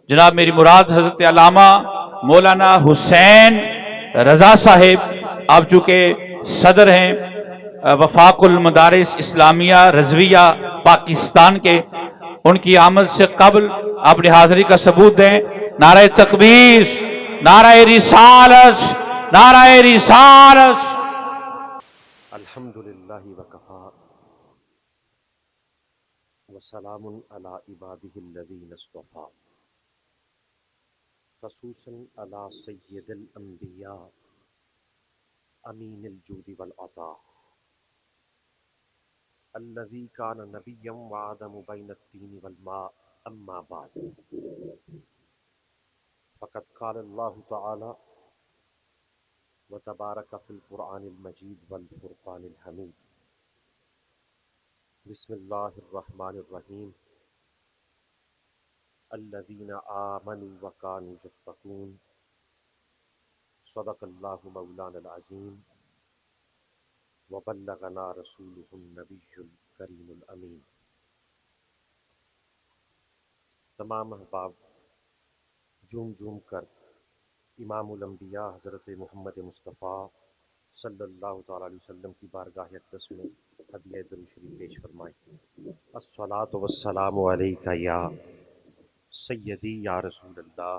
جناب میری مراد حضرت علامہ مولانا حسین رضا صاحب، آپ چونکہ صدر ہیں وفاق المدارس اسلامیہ رضویہ پاکستان کے، ان کی آمد سے قبل اپنی حاضری کا ثبوت دیں۔ نعرہ تکبیر، نعرہ رسالت، نعرہ رسالت۔ الحمدللہ وکفا وسلام علی عبادہ الذین اصطفیٰ، خصوصاً علی سید الانبیاء امین الجود والعطاء الذی کان نبیا وآدم بین الطین والماء، اما بعد فقد قال اللہ تعالی وتبارک فی القرآن المجید والفرقان الحمید۔ بسم اللہ الرحمن الرحیم۔ الذین آمنوا وکانوا یتقون، صدق اللہ مولانا العظیم وبلغنا رسولہ النبی الکریم الامین۔ تمام احباب جھوم جھوم کر امام الانبیاء حضرت محمد مصطفیٰ صلی اللہ تعالیٰ علیہ وسلم کی بارگاہ اقدس میں ہدیہ درود شریف پیش فرمائیں۔ الصلاۃ والسلام علیک یا سیدی یا رسول اللہ،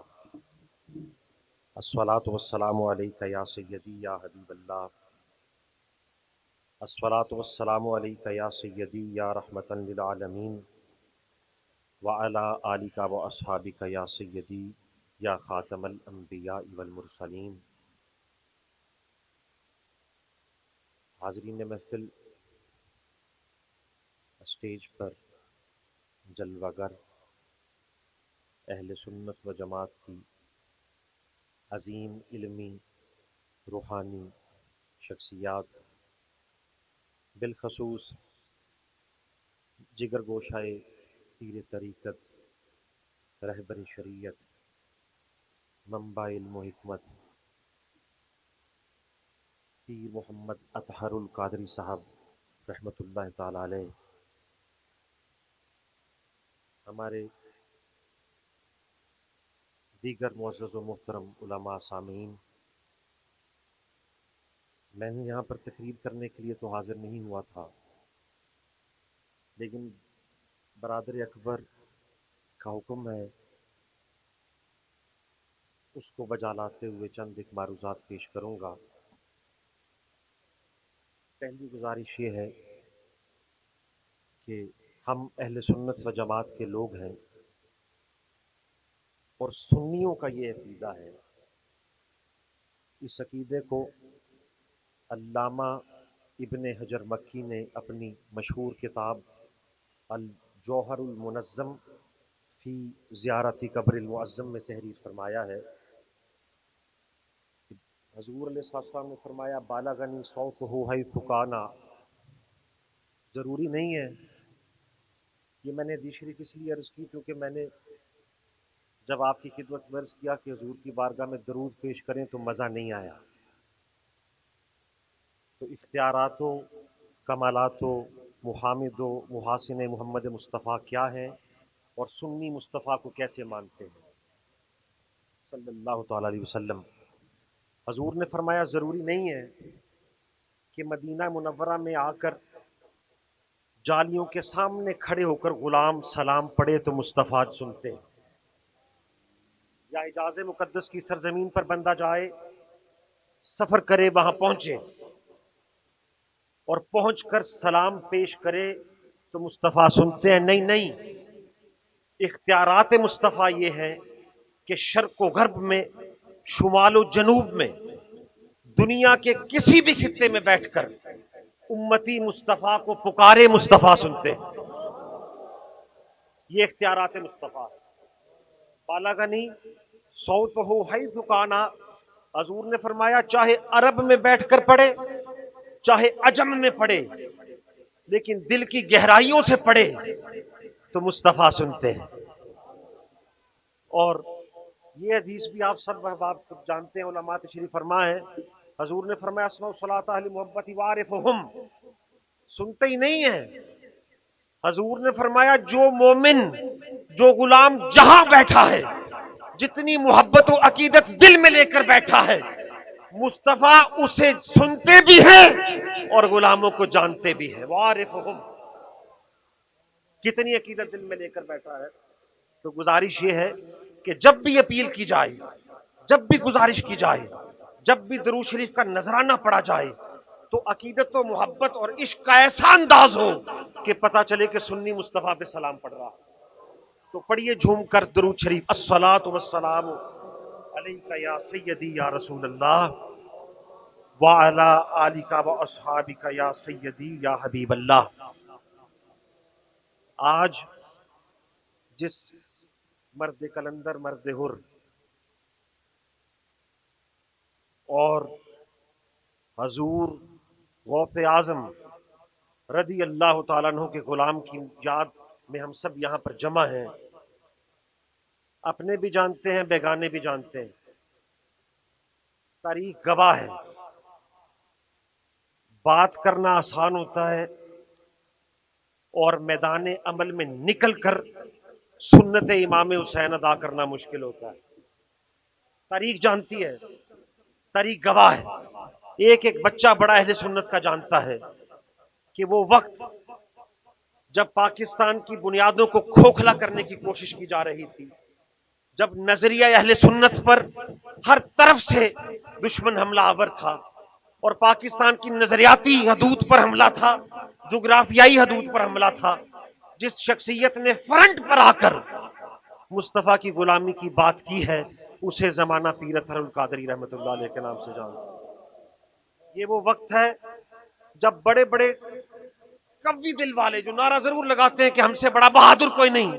الصلاۃ والسلام علیک یا سیدی یا حبیب اللہ، الصلاۃ والسلام علیک یا سیدی یا رحمۃ للعالمین، وعلی آلک و اصحابک یا سیدی یا خاتم الانبیاء والمرسلین۔ حاضرین محفل، اسٹیج پر جلوہ گر اہل سنت و جماعت کی عظیم علمی روحانی شخصیات، بالخصوص جگر گوشائے پیر طریقت، رہبر شریعت، منبع علم و حکمت، پیر محمد اطہر القادری صاحب رحمۃ اللہ تعالی علیہ، ہمارے دیگر معزز و محترم علماء، سامعین، میں یہاں پر تقریر کرنے کے لیے تو حاضر نہیں ہوا تھا، لیکن برادر اکبر کا حکم ہے، اس کو بجا لاتے ہوئے چند ایک معروضات پیش کروں گا۔ پہلی گزارش یہ ہے کہ ہم اہل سنت و جماعت کے لوگ ہیں، اور سنیوں کا یہ عقیدہ ہے، اس عقیدے کو علامہ ابن حجر مکی نے اپنی مشہور کتاب الجوہر المنظم فی زیارت قبر المعظم میں تحریر فرمایا ہے۔ حضور علیہ السلام نے فرمایا بالغنی صوتہ حیث کانا، ضروری نہیں ہے، یہ میں نے حدیث شریف اس لیے عرض کی کیونکہ میں نے جب آپ کی خدمت میں عرض کیا کہ حضور کی بارگاہ میں درود پیش کریں تو مزہ نہیں آیا، تو اختیارات و کمالات و محامد و محاسن محمد مصطفیٰ کیا ہے اور سنی مصطفیٰ کو کیسے مانتے ہیں صلی اللہ تعالیٰ علیہ وسلم۔ حضور نے فرمایا ضروری نہیں ہے کہ مدینہ منورہ میں آ کر جالیوں کے سامنے کھڑے ہو کر غلام سلام پڑھے تو مصطفیٰ سنتے ہیں، یا حجاز مقدس کی سرزمین پر بندہ جائے، سفر کرے، وہاں پہنچے اور پہنچ کر سلام پیش کرے تو مصطفیٰ سنتے ہیں؟ نہیں، اختیارات مصطفیٰ یہ ہیں کہ شرق و غرب میں، شمال و جنوب میں، دنیا کے کسی بھی خطے میں بیٹھ کر امتی مصطفیٰ کو پکارے مصطفیٰ سنتے ہیں، یہ اختیارات مصطفیٰ ہے۔ بالغنی صوتہ حیث کانا، حضور نے فرمایا چاہے عرب میں بیٹھ کر پڑھے، چاہے عجم میں پڑھے، لیکن دل کی گہرائیوں سے پڑھے تو مصطفیٰ سنتے ہیں۔ اور یہ حدیث بھی آپ سب احباب جانتے ہیں، علماء تشریف فرما ہے، حضور نے فرمایا اسمعوا الصلاۃ اہل محبت وعارفہم، سنتے ہی نہیں ہیں۔ حضور نے فرمایا جو مومن جو غلام جہاں بیٹھا ہے جتنی محبت و عقیدت دل میں لے کر بیٹھا ہے مصطفیٰ اسے سنتے بھی ہیں اور غلاموں کو جانتے بھی ہیں. وعارفہم، کتنی عقیدت دل میں لے کر بیٹھا ہے. تو گزارش یہ ہے کہ جب بھی اپیل کی جائے، جب بھی گزارش کی جائے، جب بھی درود شریف کا نذرانہ پڑھا جائے تو عقیدت و محبت اور عشق کا ایسا انداز ہو کہ پتہ چلے کہ سنی مصطفیٰ پہ سلام پڑھ رہا. تو پڑھیے جھوم کر درود شریف. الصلاۃ والسلام علیک یا سیدی یا رسول اللہ وعلی آلک واصحابک یا سیدی یا حبیب اللہ. آج جس مرد کلندر، مرد حر اور حضور غوث اعظم رضی اللہ تعالیٰ عنہ کے غلام کی یاد میں ہم سب یہاں پر جمع ہیں، اپنے بھی جانتے ہیں بیگانے بھی جانتے ہیں. تاریخ گواہ ہے، بات کرنا آسان ہوتا ہے اور میدان عمل میں نکل کر سنت امام حسین ادا کرنا مشکل ہوتا ہے. تاریخ جانتی ہے، تاریخ گواہ ہے. ایک ایک بچہ بڑا اہل سنت کا جانتا ہے کہ وہ وقت جب پاکستان کی بنیادوں کو کھوکھلا کرنے کی کوشش کی جا رہی تھی، جب نظریہ اہل سنت پر ہر طرف سے دشمن حملہ آور تھا اور پاکستان کی نظریاتی حدود پر حملہ تھا، جغرافیائی حدود پر حملہ تھا، جس شخصیت نے فرنٹ پر آ کر مصطفیٰ کی غلامی کی بات کی ہے اسے زمانہ پیر اطہر القادری رحمۃ اللہ علیہ کے نام سے جانتا. یہ وہ وقت ہے جب بڑے بڑے قوی دل والے جو نعرہ ضرور لگاتے ہیں کہ ہم سے بڑا بہادر کوئی نہیں،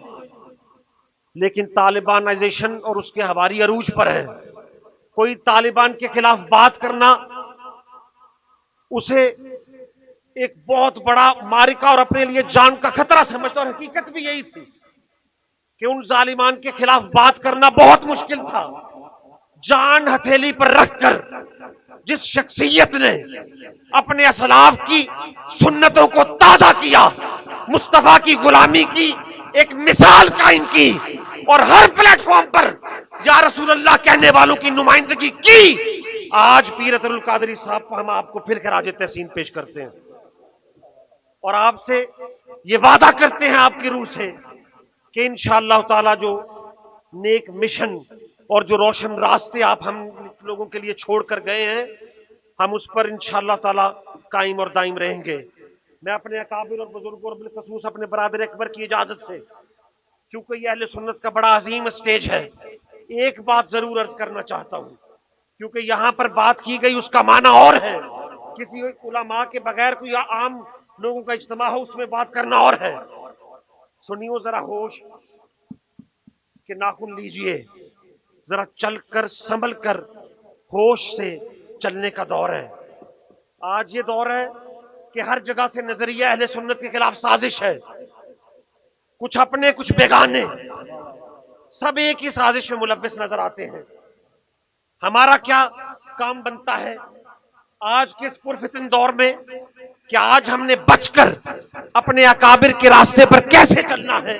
لیکن طالبانائزیشن اور اس کے ہواری عروج پر ہے. کوئی طالبان کے خلاف بات کرنا اسے ایک بہت بڑا معرکہ اور اپنے لیے جان کا خطرہ سمجھتا، اور حقیقت بھی یہی تھی کہ ان ظالمان کے خلاف بات کرنا بہت مشکل تھا. جان ہتھیلی پر رکھ کر جس شخصیت نے اپنے اسلاف کی سنتوں کو تازہ کیا، مصطفیٰ کی غلامی کی ایک مثال قائم کی اور ہر پلیٹ فارم پر یا رسول اللہ کہنے والوں کی نمائندگی کی، آج پیر اطہر القادری صاحب کو ہم آپ کو پھر خراج تحسین پیش کرتے ہیں اور آپ سے یہ وعدہ کرتے ہیں آپ کی روح سے کہ انشاءاللہ تعالی جو نیک مشن اور جو روشن راستے آپ ہم لوگوں کے لیے چھوڑ کر گئے ہیں ہم اس پر انشاءاللہ تعالی قائم اور دائم رہیں گے. میں اپنے اکابر اور بزرگوں اور بالخصوص اپنے برادر اکبر کی اجازت سے، کیونکہ یہ اہل سنت کا بڑا عظیم اسٹیج ہے، ایک بات ضرور عرض کرنا چاہتا ہوں، کیونکہ یہاں پر بات کی گئی اس کا معنی اور ہے. کسی علماء کے بغیر کوئی عام لوگوں کا اجتماع ہو اس میں بات کرنا اور ہے. سنیو ذرا ہوش کہ ناخن لیجئے، ذرا چل کر سنبھل کر ہوش سے چلنے کا دور ہے. آج یہ دور ہے کہ ہر جگہ سے نظریہ اہل سنت کے خلاف سازش ہے، کچھ اپنے کچھ بیگانے سب ایک ہی سازش میں ملوث نظر آتے ہیں. ہمارا کیا کام بنتا ہے آج کے اس پرفتن دور میں کہ آج ہم نے بچ کر اپنے اکابر کے راستے پر کیسے چلنا ہے.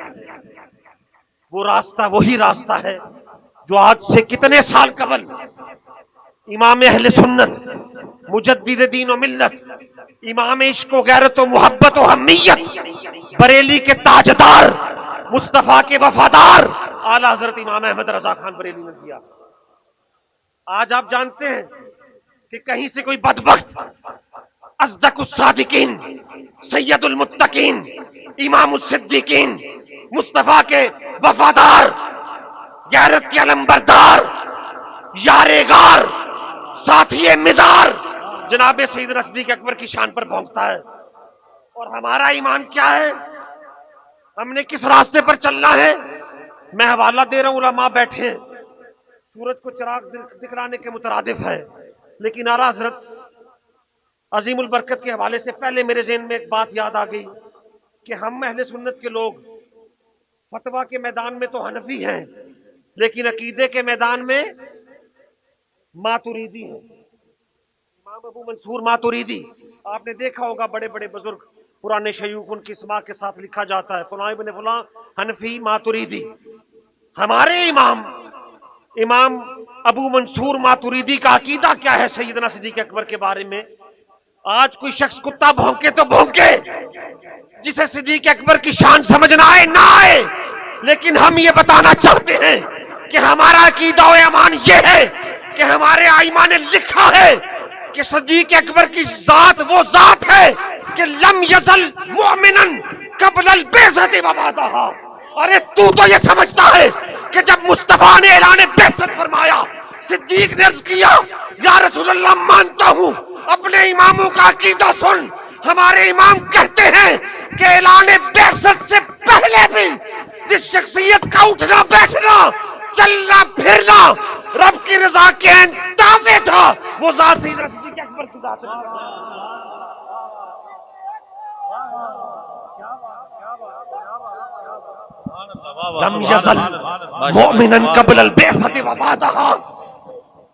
وہ راستہ وہی راستہ ہے جو آج سے کتنے سال قبل امام اہل سنت، مجدد دین و ملت، امام عشق و غیرت و محبت و حمیت، بریلی کے تاجدار، مصطفیٰ کے وفادار اعلیٰ حضرت امام احمد رضا خان بریلی نے دیا. آج آپ جانتے ہیں کہ کہیں سے کوئی بدبخت اصدق الصادقین، سید المتقین، امام الصدیقین، مصطفیٰ کے وفادار، غیرت کے علمبردار، یار غار، ساتھی مزار جناب سیدنا صدیق اکبر کی شان پر بھونکتا ہے. اور ہمارا ایمان کیا ہے، ہم نے کس راستے پر چلنا ہے. میں حوالہ دے رہا ہوں، علماء بیٹھے ہیں، سورج کو چراغ دکھلانے کے مترادف ہے، لیکن اعلیٰ حضرت عظیم البرکت کے حوالے سے پہلے میرے ذہن میں ایک بات یاد آ گئی کہ ہم اہل سنت کے لوگ فتویٰ کے میدان میں تو حنفی ہیں لیکن عقیدے کے میدان میں ماتوریدی ہیں. امام ابو منصور ماتوریدی، آپ نے دیکھا ہوگا بڑے بڑے بزرگ पुराने शयूख उनकी इस्मा के साथ लिखा जाता है, फलां इब्न फलां हनफी मातुरीदी। हमारे इमाम अबू मंसूर मातुरीदी का अकीदा क्या है सैयदना सिद्दीक अकबर के बारे में? आज कोई शख्स कुत्ता भौंके तो भौंके, जिसे सिद्दीक अकबर की शान समझना आए ना आए, लेकिन हम ये बताना चाहते हैं कि हमारा अकीदा और ईमान ये है कि हमारे आइमा ने लिखा है कि सिद्दीक अकबर की जात वो जात है कि लम यजल मुमिनन कबल अल बेइज्जती व बादहा। अरे तू तो ये समझता है कि जब मुस्तफा ने ऐलान बेइज्जत फरमाया, सिद्दीक ने अर्ज किया या रसूल अल्लाह मानता हूं, अपने इमामों का अकीदा सुन। हमारे इमाम कहते हैं कि ऐलान बेइज्जत से पहले भी जिस शख्सियत का उठना बैठना चलना फिरना रब की रजा के दावे था, वो जात सैयदना सिद्दीक अकबर की जात है। लम यज़ल मुमिनन क़ब्ल अल बेइज्जती व बादहा।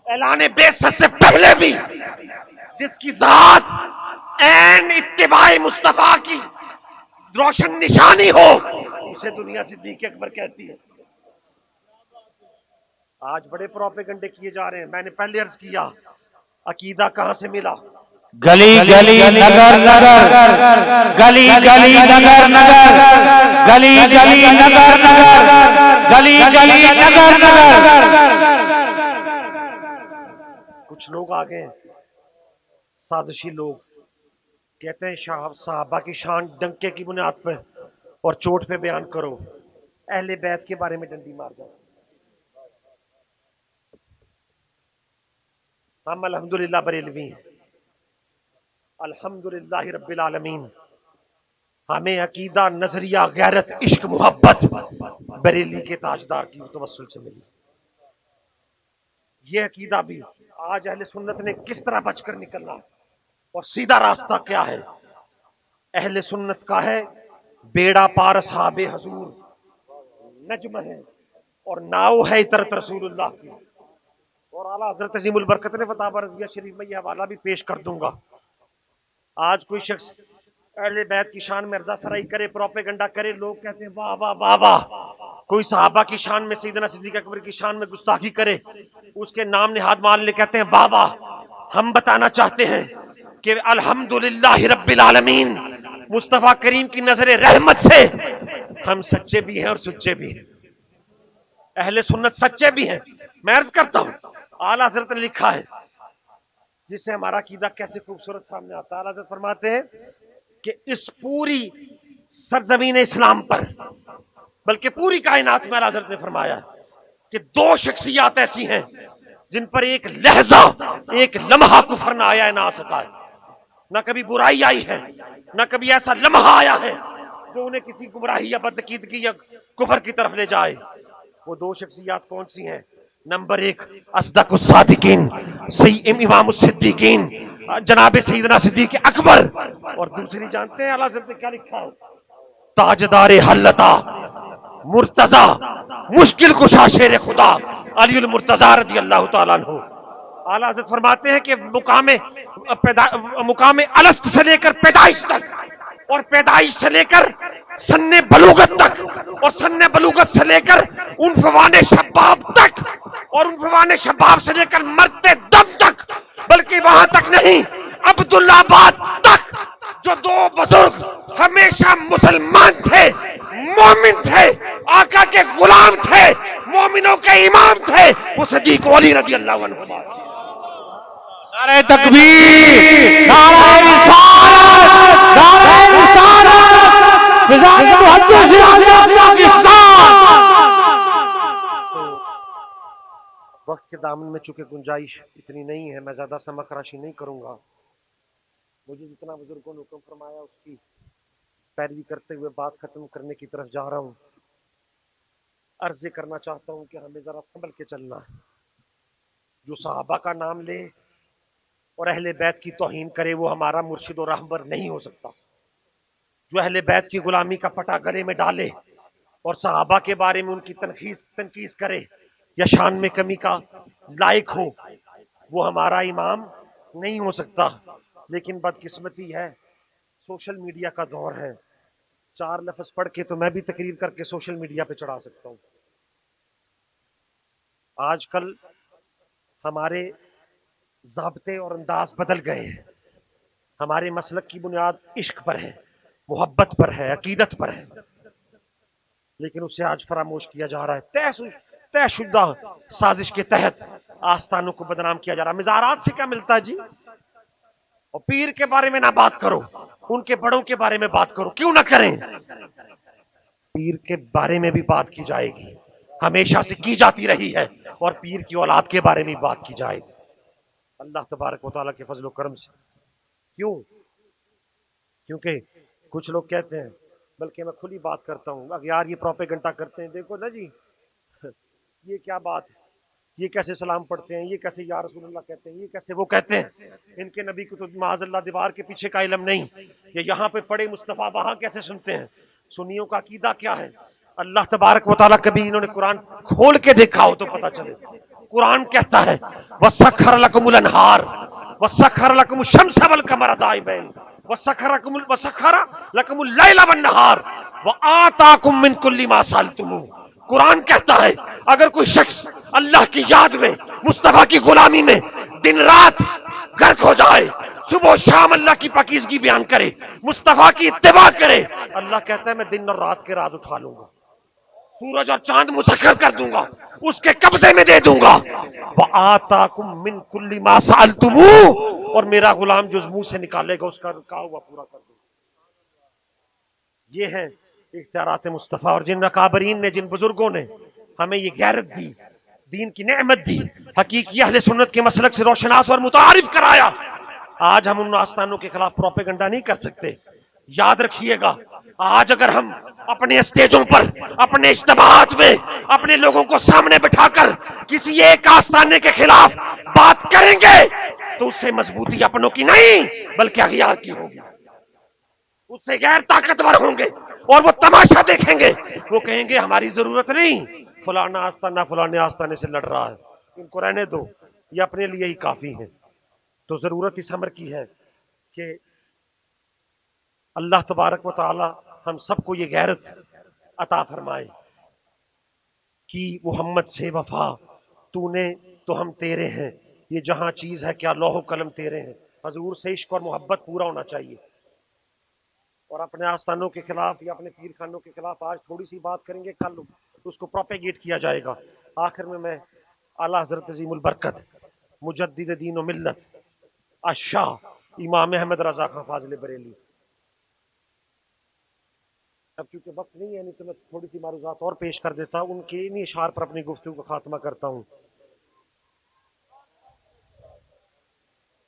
ऐलान बेइज्जत से पहले भी जिसकी जात ऐन इत्तिबाए मुस्तफा की रोशन निशानी हो, उसे दुनिया सिद्दीक अकबर कहती है। आज बड़े प्रोपेगंडे किए जा रहे हैं। मैंने पहले अर्ज किया अकीदा कहां से मिला? गली गली नगर नगर, गली गली नगर नगर, गली गली नगर नगर, गली गली नगर नगर। कुछ लोग आ गए साजिशी लोग, कहते हैं साहबा की शान डंके की बुनियाद पर और चोट पे बयान करो, अहले बैत के बारे में डंडी मार दो। हम अल्हम्दुलिल्लाह बरेलवी हैं, अल्हम्दुलिल्लाह रब्बिल आलमीन। हमें अकीदा नजरिया गैरत इश्क मोहब्बत बरेली के ताजदार की तवस्सुल से मिली। ये अकीदा भी आज अहले सुन्नत ने किस तरह बचकर निकलना और सीधा रास्ता क्या है? अहले सुन्नत का है बेड़ा पार असहाबे हजूर नज्म है और नाव है इतरत रसूलुल्लाह की। और आला हजरत अजीमुल बरकत ने फतावा रज़िया शरीफ में यह हवाला भी पेश कर दूंगा। आज कोई शख्स अहले बैत की शान में अर्जा सराई करे, प्रोपेगंडा करे, लोग कहते हैं वाह वाह वाह वाह। कोई सहाबा की शान में सैयदना सिद्दीक अकबर की शान में गुस्ताखी करे, उसके नाम निहाद मान ले, कहते हैं वाह वाह। हम बताना चाहते हैं कि अल्हम्दुलिल्लाह रब्बिल आलमीन, मुस्तफा करीम की नजर रहमत से हम सच्चे भी हैं और सुच्चे भी हैं। अहले सुन्नत सच्चे भी हैं। मैं अर्ज करता हूं आला हजरत ने लिखा है, जिससे हमारा अकीदा कैसे खूबसूरत सामने आता है। आला हजरत फरमाते हैं कि इस पूरी सरजमीन इस्लाम पर, बल्कि पूरी कायनात में, आला हजरत ने फरमाया कि दो शख्सियात ऐसी हैं जिन पर एक लहजा एक लम्हा कुफर ना आया है ना आ सका है। ना कभी बुराई आई है, ना कभी ऐसा लम्हा आया है जो उन्हें किसी गुमराही या बदअकीदगी या कुफर की तरफ ले जाए। वो दो शख्सियात कौन सी हैं? नंबर एक अस्दकुस सादिकीन इमाम सिद्दीकीन जनाब सैयदना सिद्दीक अकबर, और दूसरी जानते हैं आला हज़रत ने क्या लिखा है? ताजदार हल्लता मुर्तजा मुश्किल कुशा शेर खुदा अलीउल मुर्तजा रज़ी अल्लाह तआला अन्हु। आला हज़रत फरमाते हैं कि मुकाम अलस्त से लेकर पैदाइश तक और पैदाइश से लेकर सन्ने बलूगत तक और सन्ने बलूगत से लेकर उनफवाने शबाब तक और उनफवाने शबाब से लेकर मरते दम तक, बल्कि वहां तक नहीं अब्दुल्लाबाद तक, जो दो बुजुर्ग हमेशा मुसलमान थे, मोमिन थे, आका के गुलाम थे, मोमिनों के इमाम थे, वो सिद्दीक वली रज़ी अल्लाह अन्हु। नारे तकबीर, नारे रिसालत, नारे रिसालत, फिजान मुहद्दिस आज़म पाकिस्तान। वक्त के दामन में चूंकि गुंजाइश इतनी नहीं है, मैं ज्यादा समकराशी नहीं करूंगा। मुझे जितना बुजुर्गों ने हुक्म फरमाया उसकी पैरवी करते हुए बात खत्म करने की तरफ जा रहा हूँ। अर्ज करना चाहता हूँ कि हमें जरा संभल के चलना है। जो सहाबा का नाम ले और अहले बैत की तौहीन करे, वो हमारा मुर्शिद और रहबर नहीं हो सकता। जो अहले बैत की गुलामी का पटा गले में डाले और सहाबा के बारे में उनकी तनकीस करे या शान में कमी का लायक हो, वो हमारा इमाम नहीं हो सकता। लेकिन बदकिस्मती है, सोशल मीडिया का दौर है, 4 लफ्ज पढ़ के तो मैं भी तकरीर करके सोशल मीडिया पे चढ़ा सकता हूँ। आजकल हमारे ज़ाब्ते और अंदाज बदल गए हैं। हमारे मसलक की बुनियाद इश्क पर है, मोहब्बत पर है, अकीदत पर है, लेकिन उसे आज फरामोश किया जा रहा है। तयशुदा साजिश के तहत आस्थानों को बदनाम किया जा रहा है। मिज़ारात से क्या मिलता है जी? और पीर के बारे में ना बात करो, उनके बड़ों के बारे में बात करो, क्यों ना करें? पीर के बारे में भी बात की जाएगी, हमेशा से की जाती रही है, और पीर की औलाद के बारे में बात की जाएगी अल्लाह तबारक व तआला के फजल व करम से। क्यों? क्योंकि कुछ लोग कहते हैं, बल्कि मैं खुली बात करता हूँ, अगर यार ये प्रोपेगेंडा करते हैं, देखो ना जी ये क्या बात है, ये कैसे सलाम पढ़ते हैं, ये कैसे या रसूलुल्लाह कहते हैं, ये कैसे वो कहते हैं, इनके नबी को तो माज़अल्लाह दीवार के पीछे का इल्म नहीं, ये यहाँ पे पड़े मुस्तफ़ा वहाँ कैसे सुनते हैं। सुन्नियों का अकीदा क्या है? अल्लाह तबारक व तआला कभी इन्होंने कुरान खोल के देखा हो तो पता चले। कुरान कहता है वसख्खर लकुमुल अनहार वसख्खर लकुमुश शम्स वल कमर दाइबैन वसख्खर लकुमुल लैला वन नहार व आताकुम मिन कुल्ली मा सअलतुमू। कुरान कहता है अगर कोई शख्स अल्लाह की याद में, मुस्तफा की गुलामी में दिन रात गर्क हो जाए, सुबह शाम अल्लाह की पाकीज़गी बयान करे, मुस्तफा की इत्तिबा करे, अल्लाह कहता है मैं दिन और रात के राज उठा लूंगा, सूरज और चांद मुसख्खर कर दूंगा, उसके कब्जे में दे दूंगा। व आताकुम मिन कुल्ली मा सअलतुमू, और मेरा गुलाम जो मुंह से निकालेगा उसका कहा हुआ पूरा कर दूंगा। ये है इख्तियारात मुस्तफ़ा। और जिन अकाबरीन ने, जिन बुजुर्गों ने हमें ये गैरत दी, दीन की नेमत दी, हकीकी अहले सुन्नत के मसलक से रोशनास और मुतारिफ कराया, आज हम उन आस्थानों के खिलाफ प्रोपेगेंडा नहीं कर सकते। याद रखिएगा, आज अगर हम अपने स्टेजों पर, अपने इज्तिमाआत में अपने लोगों को सामने बिठाकर किसी एक आस्थाने के खिलाफ बात करेंगे तो उससे मजबूती अपनों की नहीं बल्कि अगियार की होगी। उससे गैर ताकतवर होंगे और वो तमाशा देखेंगे, वो कहेंगे हमारी जरूरत नहीं, फलाना आस्थाना फलाने आस्थाने से लड़ रहा है, इनको रहने दो, ये अपने लिए ही काफी है। तो जरूरत इस अमर की है कि अल्लाह तबारक व तआला हम सबको ये गैरत अता फरमाए कि मोहम्मद से वफा तूने तो हम तेरे हैं, ये जहां चीज है क्या लौह कलम तेरे हैं। हजूर से इश्क और मोहब्बत पूरा होना चाहिए। और अपने आस्थानों के खिलाफ या अपने पीर खानों के खिलाफ आज थोड़ी सी बात करेंगे, कल उसको प्रोपेगेट किया जाएगा। आखिर में मैं आला हजरत अजीमुल बरकत मुजद्दिद दीन व मिल्लत अशाह इमाम अहमद रजा खां फाजिल बरेली, अब क्योंकि वक्त नहीं है, नहीं तो मैं थोड़ी सी मारूजात और पेश कर देता, उनके इन्हीं इशार पर अपनी गुफ्तगू का खात्मा करता हूँ।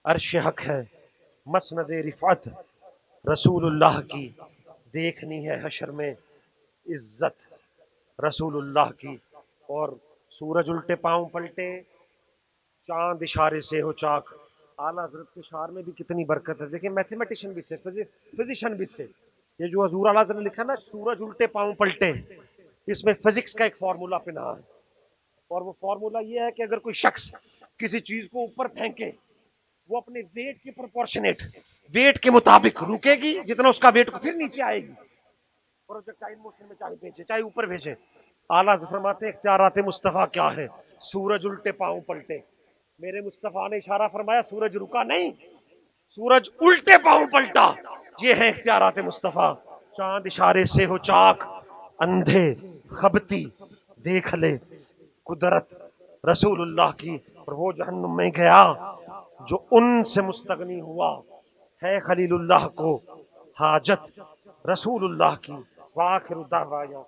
अर्श हक है मसनद रिफअत रसूलुल्लाह की, देखनी है हशर में इज्जत रसूलुल्लाह की। और सूरज उल्टे पांव पलटे, चांद इशारे से हो चाक। आला हजरत के इशार में भी कितनी बरकत है। देखिए मैथमेटिशियन भी थे, फिजिशियन भी थे। ये जो हजूर आला हजरत ने लिखा ना सूरज उल्टे पांव पलटे, इसमें फिजिक्स का एक फार्मूला पिना है, और वो फार्मूला ये है कि अगर कोई शख्स किसी चीज को ऊपर फेंके, वो अपने वेट के प्रोपोर्शनेट, वेट के मुताबिक रुकेगी, जितना उसका वेट को फिर नीचे आएगी। प्रोजेक्टाइल मोशन में चाहे भेजे चाहे ऊपर भेजे। आला फरमाते इख्तियारात मुस्तफ़ा क्या है, सूरज उल्टे पांव पलटे। मेरे मुस्तफ़ा ने इशारा फरमाया, सूरज रुका नहीं, सूरज उल्टे पांव पलटा। ये है इख्तियारात मुस्तफ़ा। चांद इशारे से हो चाक, अंधे खबती देख ले कुदरत रसूलुल्लाह की। और वो जहन्नुम में गया जो उनसे मुस्तगनी हुआ, है खलीलुल्लाह को हाजत रसूलुल्लाह की। वाखिर दावाया।